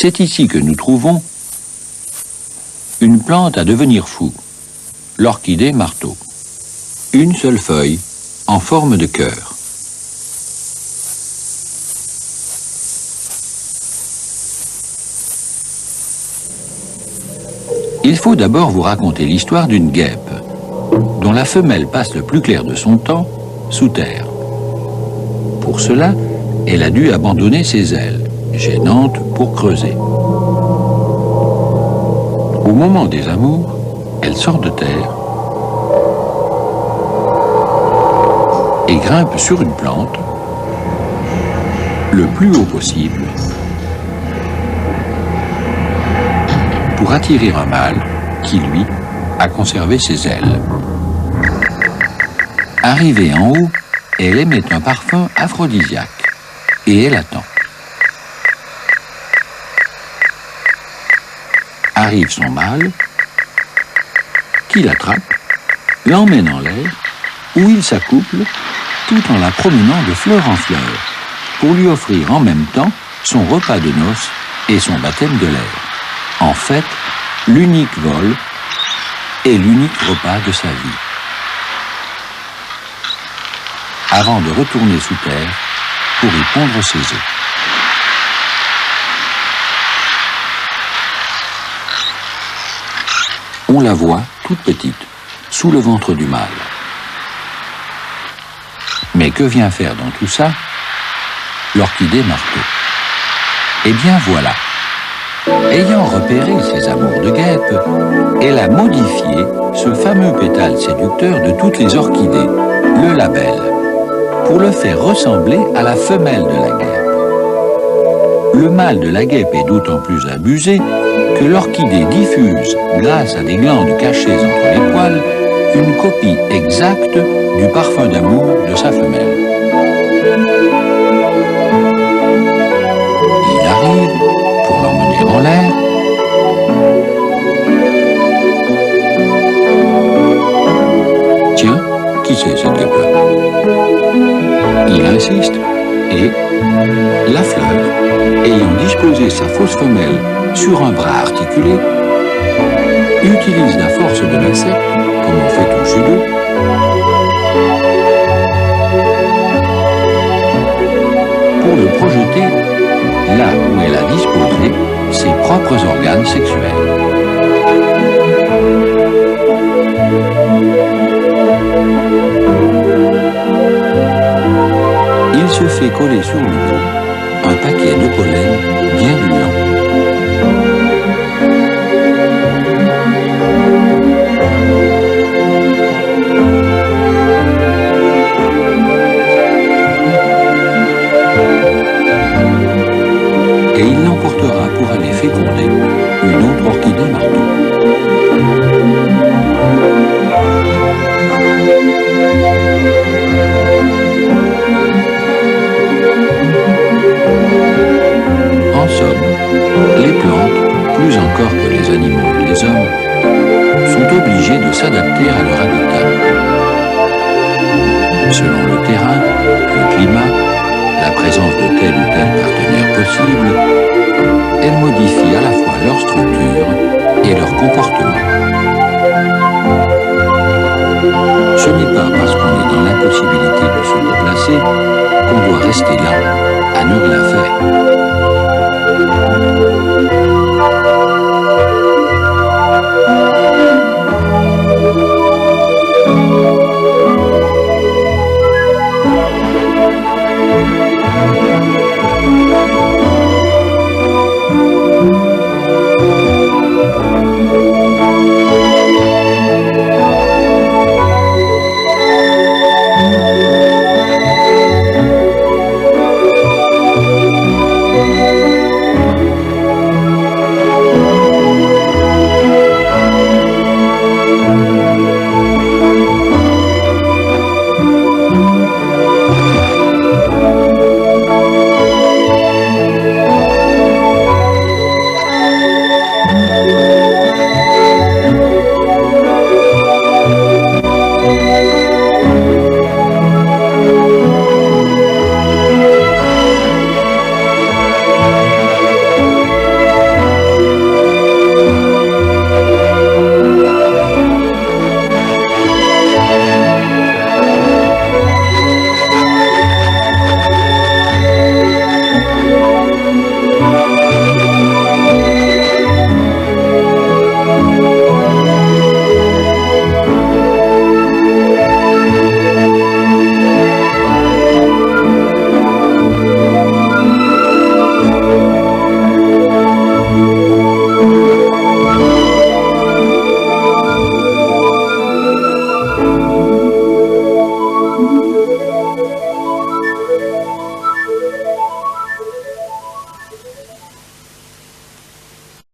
C'est ici que nous trouvons une plante à devenir fou, l'orchidée marteau. Une seule feuille, en forme de cœur. Il faut d'abord vous raconter l'histoire d'une guêpe, dont la femelle passe le plus clair de son temps sous terre. Pour cela, elle a dû abandonner ses ailes, gênantes pour creuser. Au moment des amours, elle sort de terre et grimpe sur une plante le plus haut possible pour attirer un mâle qui, lui, a conservé ses ailes. Arrivée en haut, elle émet un parfum aphrodisiaque et elle attend. Arrive son mâle, qui l'attrape, l'emmène en l'air, où il s'accouple, tout en la promenant de fleur en fleur, pour lui offrir en même temps son repas de noces et son baptême de l'air. En fait, l'unique vol et l'unique repas de sa vie. Avant de retourner sous terre pour y pondre ses œufs. On la voit toute petite, sous le ventre du mâle. Mais que vient faire dans tout ça l'orchidée marteau? Eh bien voilà. Ayant repéré ses amours de guêpe, elle a modifié ce fameux pétale séducteur de toutes les orchidées, le labelle, pour le faire ressembler à la femelle de la guêpe. Le mâle de la guêpe est d'autant plus abusé que l'orchidée diffuse, grâce à des glandes cachées entre les poils, une copie exacte du parfum d'amour de sa femelle. Il arrive pour l'emmener en l'air. Tiens, qui c'est cette guêpe-là? Il insiste et la fleur, ayant disposé sa fausse femelle sur un bras articulé, utilise la force de l'insecte, comme on fait au judo, pour le projeter là où elle a disposé ses propres organes sexuels. Il se fait coller sur le dos un paquet de pollen bien gluant. Et il l'emportera pour aller féconder une autre orchidée marteau. En somme, les plantes, plus encore que les animaux et les hommes, sont obligés de s'adapter à leur habitat. Selon le terrain, le climat, la présence de tel ou tel partenaire possible, elles modifient à la fois leur structure et leur comportement. Ce n'est pas parce qu'on est dans l'impossibilité de se déplacer qu'on doit rester là à ne rien faire.